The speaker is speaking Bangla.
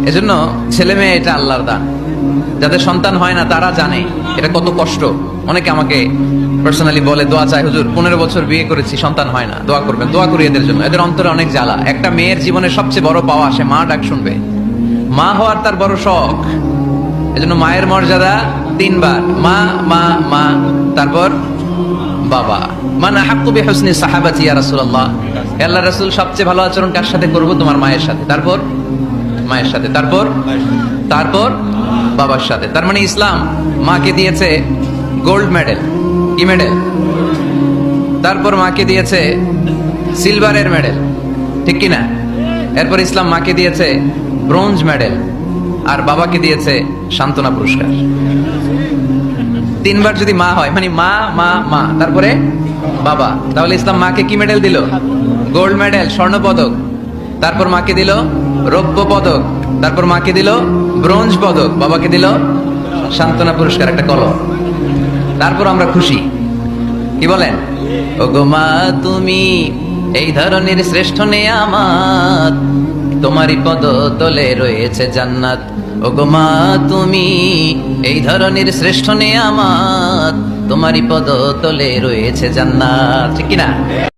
এজন্য ছেলে মেয়ে এটা আল্লাহর দান। যাদের সন্তান হয় না তারা জানে এটা কত কষ্ট। অনেকে আমাকে পার্সোনালি বলে, দোয়া চাই হুজুর, 15 বছর বিয়ে করেছি, সন্তান হয় না, দোয়া করবেন। দোয়া করি এদের জন্য, এদের অন্তরে অনেক জ্বালা। একটা মেয়ের জীবনের সবচেয়ে বড় পাওয়া, সে মা ডাক শুনবে। মা হওয়ার তার বড় শখ। এজন্য মায়ের মর্যাদা 3 বার, মা মা মা, তারপর বাবা। মান আহাক্কু বিহুসনি সাহাবাতি ইয়া রাসূলুল্লাহ, হে আল্লাহর রাসূল, সবচেয়ে ভালো আচরণ কার সাথে করব? তোমার মায়ের সাথে, তারপর মায়ের সাথে, তারপর বাবার সাথে। তার মানে ইসলাম মাকে দিয়েছে গোল্ড মেডেল। কি মেডেল? তারপর মাকে দিয়েছে সিলভারের মেডেল, ঠিক কি না? এরপর ইসলাম মাকে দিয়েছে ব্রোঞ্জ মেডেল, আর বাবাকে দিয়েছে সান্ত্বনা পুরস্কার। 3 বার যদি মা হয়, মানে মা মা মা, তারপরে বাবা, তাহলে ইসলাম মাকে কি মেডেল দিল? গোল্ড মেডেল, স্বর্ণ পদক। তারপর মাকে দিল রৌপ্য পদক, তারপর মাকে দিল ব্রোঞ্জ পদক, বাবাকে দিল সান্ত্বনা পুরস্কার, একটা কলম। তারপর আমরা খুশি। কি বলেন? ও গো মা, তুমি এই ধরনের শ্রেষ্ঠ নেয়ামত, তোমারই পদ তলে রয়েছে জান্নাত। ও গো মা, তুমি এই ধরনের শ্রেষ্ঠ নেয়ামত, তোমারই পদ তলে রয়েছে জান্নাত, ঠিক কিনা?